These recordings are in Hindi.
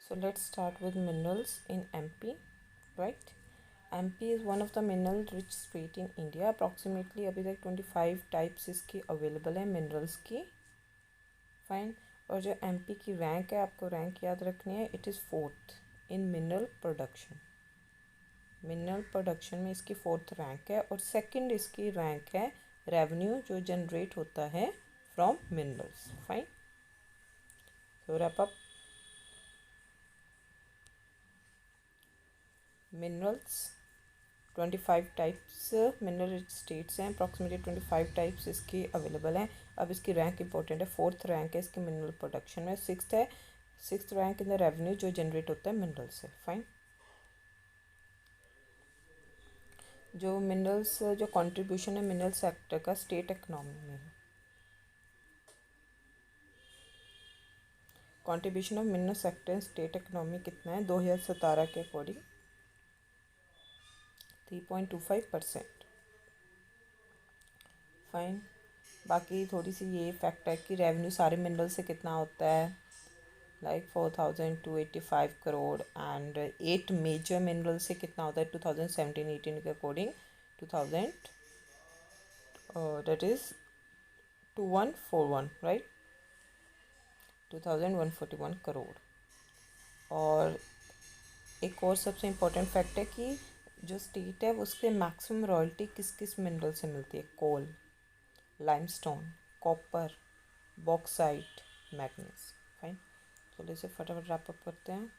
So let's start with minerals in MP, right? MP is one of the mineral rich state in India. Approximately अभी तक 25 टाइप्स इसकी अवेलेबल है मिनरल्स की. फाइन. और जो MP की रैंक है, आपको रैंक याद रखनी है. It is fourth in mineral production. Mineral production में इसकी फोर्थ रैंक है. और सेकंड इसकी रैंक है रेवेन्यू जो जनरेट होता है फ्रॉम मिनरल्स. फाइन. तो wrap up. Minerals 25 types mineral rich states हैं. अप्रॉक्सीमेटली 25 टाइप्स इसकी अवेलेबल हैं. अब इसकी रैंक इंपॉर्टेंट है. फोर्थ रैंक है इसकी मिनरल प्रोडक्शन में. Sixth rank in the revenue जो जनरेट होता है मिनरल से. फाइन. जो मिनरल्स जो कंट्रीब्यूशन है मिनरल सेक्टर का स्टेट इकोनॉमी में, contribution of mineral sector state economy कितना है 2017 के अकॉर्डिंग? 3.25%. फाइन. बाकी थोड़ी सी ये फैक्ट है कि रेवेन्यू सारे मिनरल से कितना होता है, like 4,285 crore. And 8 major mineral से कितना होता है 2017-18 के according? 2000 that is 2141, right. 2141 crore. और एक और सबसे इम्पोर्टेंट फैक्ट है कि जो स्टेट है उसके मैक्सिमम रॉयल्टी किस किस मिनरल से मिलती है? Coal, limestone, copper, bauxite, manganese. Fine. चलो इसे फटाफट रैप अप करते हैं.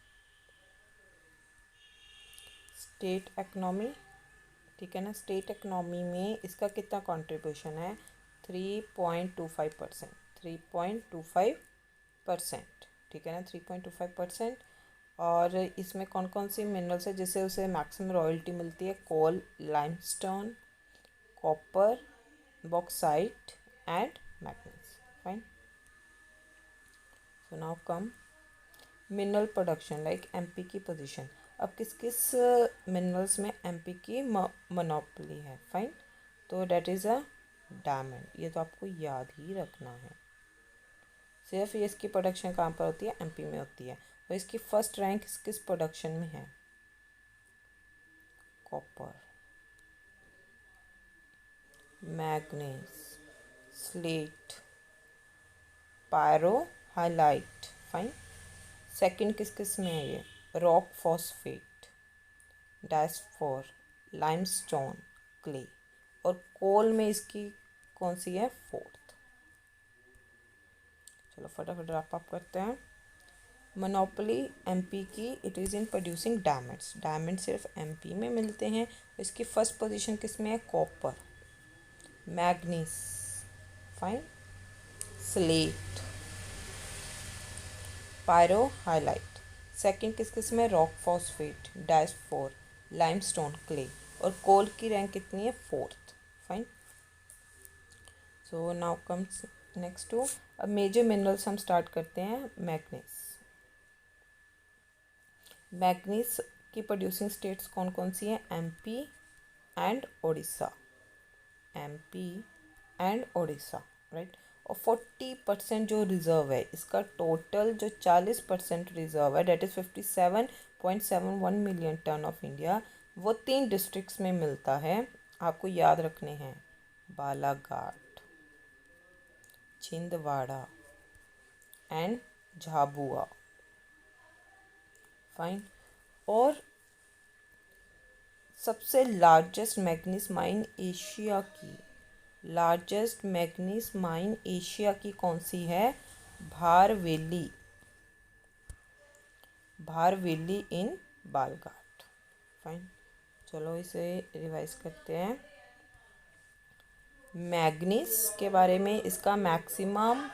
स्टेट इकोनॉमी, ठीक है ना. स्टेट इकोनॉमी में इसका कितना कंट्रीब्यूशन है? 3.25%. 3.25%, ठीक है ना. 3.25%. और इसमें कौन कौन सी मिनरल्स है जिससे उसे मैक्सिमम रॉयल्टी मिलती है? Coal, limestone, copper, bauxite and manganese. Fine. So now come mineral production like MP की पोजीशन. अब किस किस मिनरल्स में एमपी की मोनोपोली है? फाइन. तो डेट इज़ अ डायमंड. ये तो आपको याद ही रखना है. सिर्फ ये इसकी प्रोडक्शन कहाँ पर होती है? एमपी में होती है. और इसकी फर्स्ट रैंक किस प्रोडक्शन में है? Copper, manganese, slate, pyrophyllite. Fine. Second किस किस में है ये? Rock phosphate, diaspore, limestone, clay. और कोल में इसकी कौन सी है? फोर्थ. चलो फटाफट रैप अप करते हैं. मोनोपोली एमपी की. It is in producing diamonds. Diamond सिर्फ एमपी में मिलते हैं. इसकी फर्स्ट पोजीशन किस में है? Copper, manganese, fine, slate, pyrophyllite. Second किस किस में? Rock phosphate, diaspore, limestone, clay. और कोल की रैंक कितनी है? Fourth. Fine. So now comes next to. अब मेजर मिनरल्स हम स्टार्ट करते हैं. मैग्नीज. मैग्नीज की प्रोड्यूसिंग स्टेट्स कौन कौन सी हैं? MP and Odisha. MP and Odisha, right. और 40% जो रिज़र्व है इसका, टोटल जो 40% रिज़र्व है that is 57.71 million ton of India, वो 3 डिस्ट्रिक्ट्स में मिलता है. आपको याद रखने हैं. बालाघाट, छिंदवाड़ा एंड झाबुआ. फाइन. और सबसे लार्जेस्ट मैग्नीज माइन एशिया की, लार्जेस्ट मैग्नीज माइन एशिया की कौन सी है? भारवेली. भारवेली इन बालघाट. फाइन. चलो इसे रिवाइज करते हैं. मैग्नीज के बारे में, इसका मैक्सिमम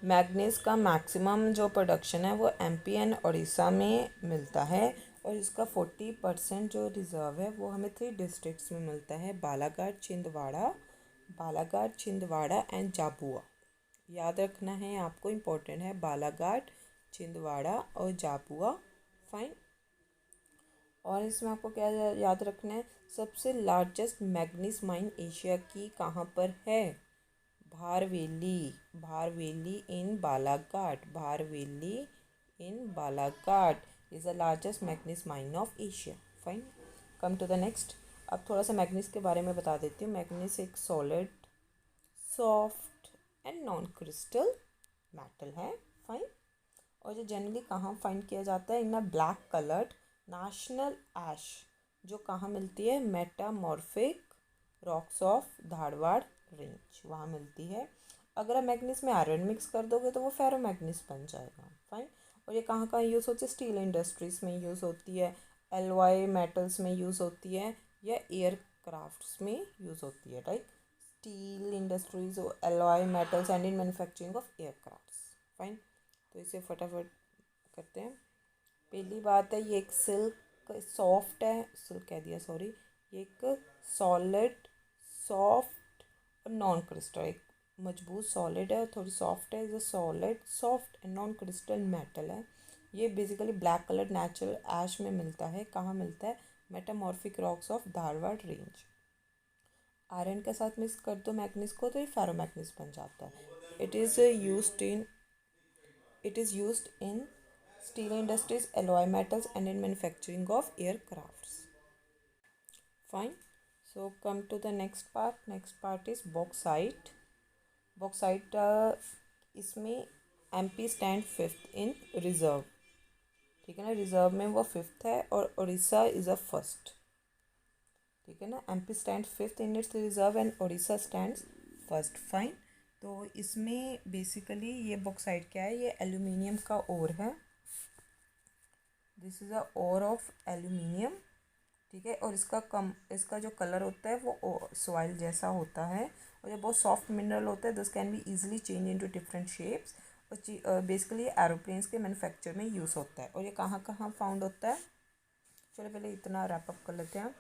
मैग्नीज का मैक्सिमम जो प्रोडक्शन है वो एमपी एंड उड़ीसा में मिलता है. और इसका 40% जो रिज़र्व है वो हमें 3 डिस्ट्रिक्ट्स में मिलता है. बालाघाट, छिंदवाड़ा एंड झाबुआ. याद रखना है आपको, इम्पोर्टेंट है. बालाघाट, छिंदवाड़ा और झाबुआ. फाइन. और इसमें आपको क्या याद रखना है? सबसे लार्जेस्ट मैग्नीज माइन एशिया की कहाँ पर है? Bharveli, Bharveli in Balaghat, Bharveli in Balaghat is the largest manganese mine of Asia. Fine. Come to the next. अब थोड़ा सा मैग्नीज के बारे में बता देती हूँ. मैग्नीज एक solid, soft and non crystal metal है. फाइन. और ये जनरली कहाँ फाइंड किया जाता है? इन अ ब्लैक कलर्ड नेशनल ऐश, जो कहाँ मिलती है? Metamorphic rocks of Dharwad range, वहाँ मिलती है. अगर आप मैग्नीज में आयरन मिक्स कर दोगे तो वो फेरो मैग्नीज बन जाएगा. फाइन. और ये कहाँ कहाँ यूज़ होती है? स्टील इंडस्ट्रीज़ में यूज़ होती है, एलॉय मेटल्स में यूज़ होती है, या एयरक्राफ्ट्स में यूज़ होती है. Right. Steel industries, alloy metals and in manufacturing of aircrafts. Fine. तो इसे फटाफट करते हैं. पहली बात है, ये एक सिल्क सॉफ्ट है, सिल्क कह दिया सॉरी, ये एक सॉलिड, सॉफ्ट और नॉन क्रिस्टल, एक मजबूत सॉलिड है और थोड़ी सॉफ्ट है. जो solid, soft and non crystal metal है. ये बेसिकली ब्लैक कलर नेचुरल ऐश में मिलता है. कहाँ मिलता है? Metamorphic rocks of Dharwad range. Iron के साथ मिक्स कर दो मैग्नीज को तो ये फेरोमैग्नीज बन जाता है. It is used in steel industries, alloy metals and in manufacturing of aircrafts. Fine. So come to the next part. Next part is bauxite. Bauxite इसमें MP stand फिफ्थ इन रिजर्व. ठीक है ना. रिजर्व में वो फिफ्थ है और उड़ीसा इज़ अ फर्स्ट. ठीक है ना. MP stand fifth in its reserve and Orissa stand first. Fine. तो इसमें बेसिकली ये बॉक्साइट क्या है? ये एल्यूमिनियम का ओर है. This is a ore of aluminium. ठीक है. और इसका जो कलर होता है वो सॉइल जैसा होता है. और ये बहुत सॉफ्ट मिनरल होता है. This can be easily change into different shapes. और बेसिकली एरोप्लेन्स के मैन्युफैक्चर में यूज़ होता है. और ये कहाँ कहाँ फाउंड होता है? चलो पहले इतना रैप अप कर लेते हैं.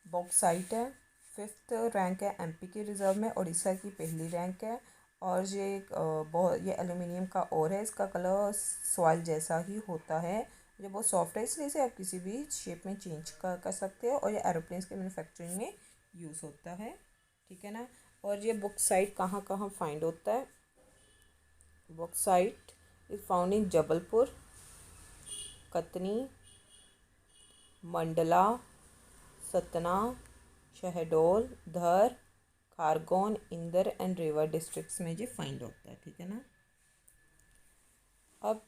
बॉक्साइट है, फिफ्थ रैंक है MP की रिजर्व में, उड़ीसा की पहली रैंक है. और ये एल्यूमिनियम का ओर है. इसका कलर सॉइल जैसा ही होता है. ये बहुत सॉफ्ट है, इसलिए इसे आप किसी भी शेप में चेंज कर सकते हो. और ये एरोप्लेन्स के मैन्युफैक्चरिंग में यूज़ होता है. ठीक है ना. और ये बॉक्साइट कहाँ कहाँ फाइंड होता है? Bauxite is found in Jabalpur, Katni, Mandla, Satna, Shahdol, Dhar, Khargone, Indore and Rewa districts में ये फाइंड होता है. ठीक है ना. अब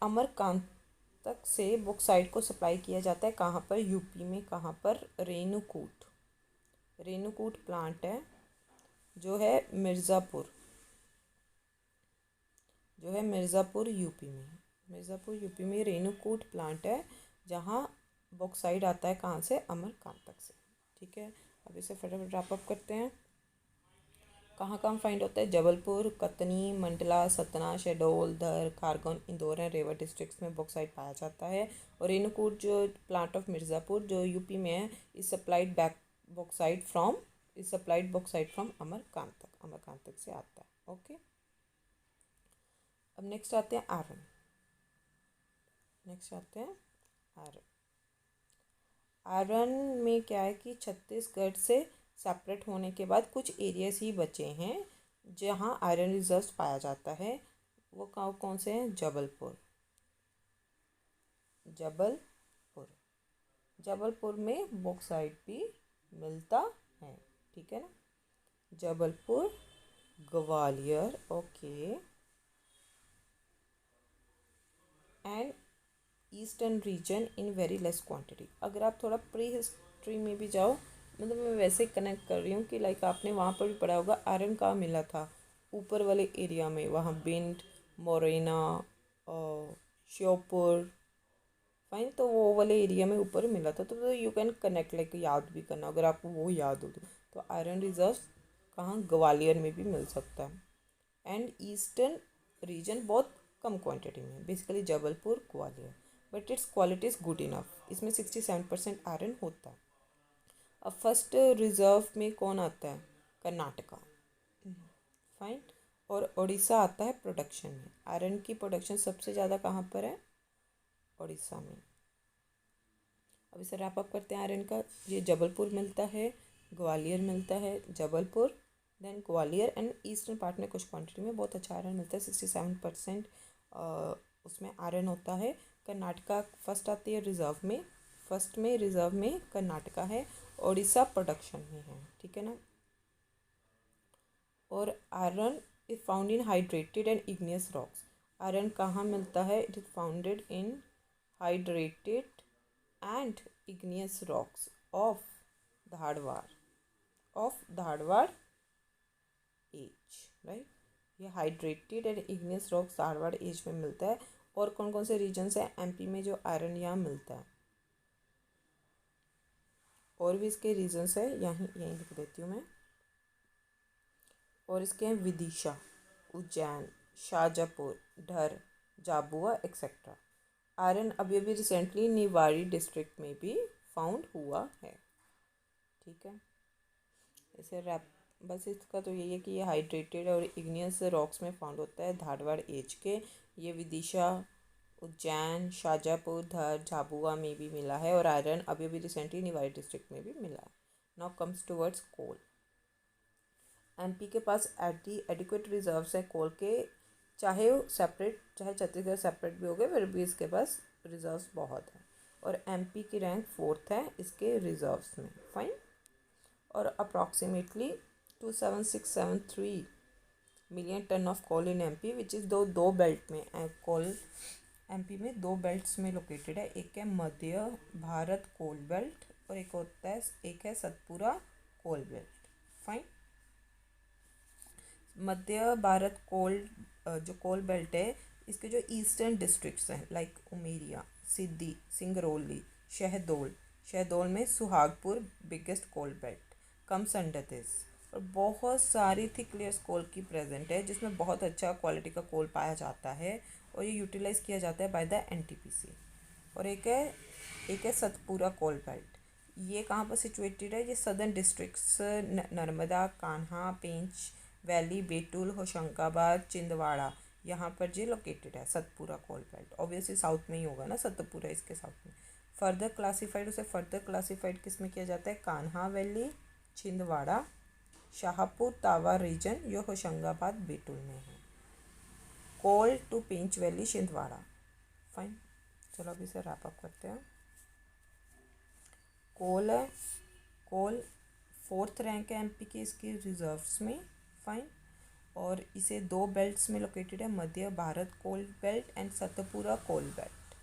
अमरकांतक से बॉक्साइट को सप्लाई किया जाता है. कहाँ पर? यूपी में. कहाँ पर? रेणुकूट. रेणुकूट प्लांट है जो है मिर्ज़ापुर, यूपी में. मिर्ज़ापुर यूपी में रेणुकूट प्लांट है जहाँ बॉक्साइट आता है. कहाँ से? अमरकांतक से. ठीक है. अब इसे फटाफट रैप अप करते हैं. कहाँ कहाँ फाइंड होता है? जबलपुर, कतनी, मंडला, सतना, शहडोल, धर, खारगोन, इंदौर एंड रेवा डिस्ट्रिक्ट्स में बॉक्साइट पाया जाता है. और रेणुकूट जो प्लांट ऑफ मिर्ज़ापुर जो यूपी में है इज सप्लाइड बॉक्साइट फ्रॉम अमरकांतक. अमरकांतक से आता है. ओके. अब नेक्स्ट आते हैं आयरन. आयरन में क्या है कि छत्तीसगढ़ से सेपरेट होने के बाद कुछ एरियाज ही बचे हैं जहाँ आयरन रिजर्व्स पाया जाता है. वो कौन से हैं? जबलपुर में बॉक्साइट भी मिलता है. ठीक है ना. Jabalpur, Gwalior. Okay. And eastern region in very less quantity. अगर आप थोड़ा प्री हिस्ट्री में भी जाओ, मतलब मैं वैसे कनेक्ट कर रही हूँ कि लाइक आपने वहाँ पर भी पढ़ा होगा आयरन कहाँ मिला था? ऊपर वाले एरिया में. वहाँ भिंड, मोरेना, श्योपुर. फाइन. तो वो वाले एरिया में ऊपर मिला था. तो यू कैन कनेक्ट, लाइक याद भी करना अगर आपको वो याद हो तो आयरन रिजर्व कहाँ? ग्वालियर में भी मिल सकता है. एंड ईस्टर्न रीजन बहुत कम क्वांटिटी में, basically Jabalpur, Gwalior. But it's quality is good enough. इसमें 67% आयरन होता है. अब फर्स्ट रिजर्व में कौन आता है? कर्नाटका. फाइन. और उड़ीसा आता है प्रोडक्शन में. आयरन की प्रोडक्शन सबसे ज़्यादा कहाँ पर है? उड़ीसा में. अब इसे रैप अप करते हैं. आयरन का ये जबलपुर मिलता है, ग्वालियर मिलता है, Jabalpur, then Gwalior and eastern part में कुछ क्वांटिटी में बहुत अच्छा आयरन मिलता है, 67% उसमें आयरन होता है। कर्नाटका फर्स्ट आती है रिजर्व में, फर्स्ट में रिजर्व में कर्नाटका है, उड़ीसा प्रोडक्शन में है, ठीक है ना। और iron is found in hydrated and igneous rocks. Iron कहाँ मिलता है? It is founded in hydrated and igneous rocks of Dharwar age, right. ये hydrated and igneous rocks Dharwar age में मिलता है। और कौन कौन से रीजन्स हैं एमपी में जो आयरन यहाँ मिलता है? और भी इसके रीजन्स है, यहीं यहीं लिख देती हूँ मैं। और इसके हैं विदिशा, उज्जैन, शाजापुर, धर, झाबुआ एक्सेट्रा। आयरन अभी अभी रिसेंटली निवाड़ी डिस्ट्रिक्ट में भी फाउंड हुआ है, ठीक है। इसे रैप बस इसका तो यही है कि ये हाइड्रेटेड और इग्नियस रॉक्स में फाउंड होता है धारवाड़ एज के। ये विदिशा, उज्जैन, शाजापुर, धर, झाबुआ में भी मिला है। और आयरन अभी अभी रिसेंटली निवाड़ी डिस्ट्रिक्ट में भी मिला है। नाउ कम्स टूवर्ड्स कोल। एमपी के पास एडिक्वेट रिजर्व्स है कोल के, चाहे सेपरेट, चाहे छत्तीसगढ़ सेपरेट भी हो गए, फिर भी इसके पास रिजर्व्स बहुत हैं। और एमपी की रैंक 4th है इसके रिजर्व्स में, फाइन। और approximately 27673 million ton of coal in MP which is दो बेल्ट में कोल एमपी में 2 बेल्ट्स में लोकेटेड है। एक है मध्य भारत कोल बेल्ट और एक है Satpura coal belt, fine. Madhya Bharat जो कोल बेल्ट है, इसके जो ईस्टर्न डिस्ट्रिक्ट्स हैं लाइक उमेरिया, सिद्दी, सिंगरौली, शहडोल में Sohagpur biggest coal belt comes under this. और बहुत सारी थिक लेयर्स कोल की प्रेजेंट है जिसमें बहुत अच्छा क्वालिटी का कोल पाया जाता है और ये यूटिलाइज किया जाता है बाय द एनटीपीसी। और एक है सतपुरा कोल बेल्ट। ये कहाँ पर सिचुएटेड है? ये सदर्न डिस्ट्रिक्ट्स नर्मदा, कान्हा, पेंच वैली, बेतुल, होशंगाबाद, छिंदवाड़ा, यहाँ पर ये लोकेटेड है Satpura coal belt. Obviously south में ही होगा ना, सतपुरा इसके साउथ में। उसे फर्दर क्लासीफाइड किस में किया जाता है? कान्हा वैली, छिंदवाड़ा, शाहपुर तावा रीजन, जो होशंगाबाद बेतुल में है। Coal to Pench valley, Chhindwara, fine. चलो अभी इसे रैप अप करते हैं। कोल 4th रैंक है एमपी की इसकी रिजर्व्स में, फाइन। और इसे 2 बेल्ट्स में लोकेटेड है, Madhya Bharat coal belt and Satpura coal belt.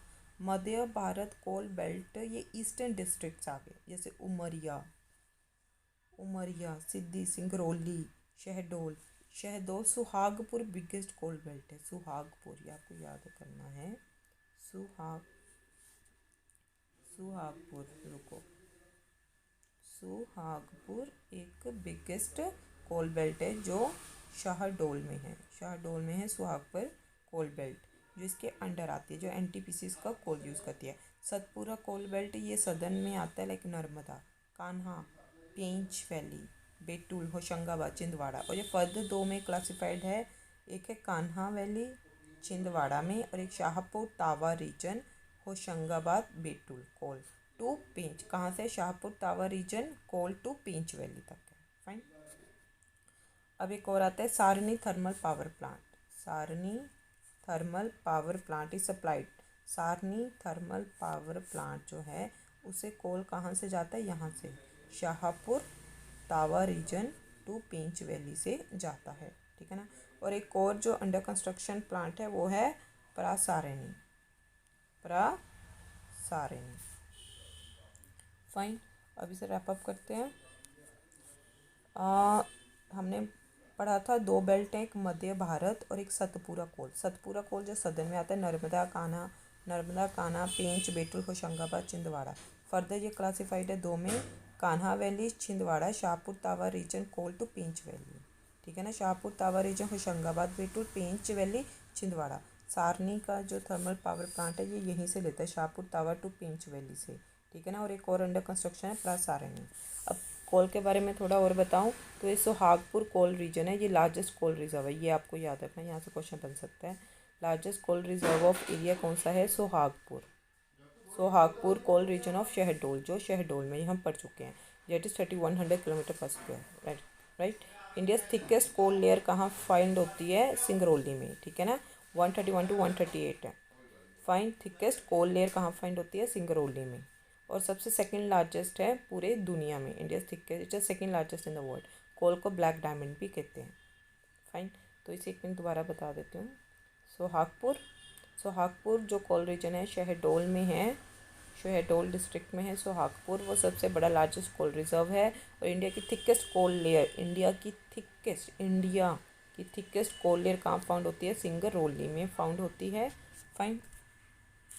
Madhya Bharat coal belt ये ईस्टर्न डिस्ट्रिक्ट्स आ गए, जैसे Umaria, Sidhi, Singrauli, Shahdol, Sohagpur biggest coal belt है। सुहागपुर, ये आपको याद करना है। सुहागपुर एक बिगेस्ट कोल बेल्ट है जो शहडोल में है सुहागपुर कोल बेल्ट, जो इसके अंडर आती है, जो एनटीपीसी का कोल यूज़ करती है। सतपुरा कोल बेल्ट ये सदर्न में आता है, लाइक नर्मदा, कान्हा, पेंच वैली, बेतुल, होशंगाबाद, छिंदवाड़ा। और ये फर्दर 2 में क्लासिफाइड है, एक है कान्हा वैली छिंदवाड़ा में और एक Shahpur Tawa region Hoshangabad Betul coal to Pench. कहाँ से? Shahpur Tawa region coal to Pench valley तक है, फाइन। अब एक और आता है Sarni thermal power plant. Sarni thermal power plant is supplied. Sarni thermal power plant जो है उसे कोल कहाँ से जाता है? यहाँ से Shahpur Tawa reason to Pench valley से जाता है, ठीक है ना। और एक और जो अंडर कंस्ट्रक्शन प्लांट है वो है प्रासारणी, फाइन। अब इसे रैप अप करते हैं। हमने पढ़ा था 2 बेल्ट हैं, एक मध्य भारत और एक सतपुरा कोल जो सदर्न में आता है, नर्मदा, कान्हा, पेंच, बेतुल, होशंगाबाद, छिंदवाड़ा। फर्दर ये क्लासिफाइड है 2 में, Kanha valley, Chhindwara, Shahpur Tawa region coal to Pench valley, ठीक है ना। Shahpur Tawa region Hoshangabad Betul, Pench valley, Chhindwara. सारनी का जो थर्मल पावर प्लांट है ये यहीं से लेता है, शाहपुर तावा टू पेंच वैली से, ठीक है ना। और एक और अंडर कंस्ट्रक्शन है प्रासारणी। अब कोल के बारे में थोड़ा और बताऊं तो ये सुहागपुर कोल रीजन है, ये लार्जेस्ट कोल रिजर्व है, ये आपको याद रखना है, यहाँ से क्वेश्चन बन सकता है। Largest coal reserve of area कौन सा है? Sohagpur coal region of Shahdol, जो शहडोल में हम पढ़ चुके हैं, that is 3100 kilometre per square, right. India thickest coal layer कहाँ फाइंड होती है? सिंगरौली में, ठीक है ना। 131 to 138 है। फाइंड थिकेस्ट कोल लेयर कहाँ फाइंड होती है? सिंगरौली में। और सबसे सेकंड लार्जेस्ट है पूरे दुनिया में। India thickest is second largest in the world. Coal को ब्लैक डायमंड भी कहते हैं। फाइन, तो इसे एक मिनट दोबारा बता देती हूँ। सोहागपुर जो कोल रीजन है शहडोल में है, शहडोल डिस्ट्रिक्ट में है सोहागपुर। वो सबसे बड़ा लार्जेस्ट कोल रिजर्व है। और इंडिया की थिकेस्ट कोल लेयर, इंडिया की थिकेस्ट कोल लेयर कहाँ फाउंड होती है? सिंगरौली में फाउंड होती है। फाइन,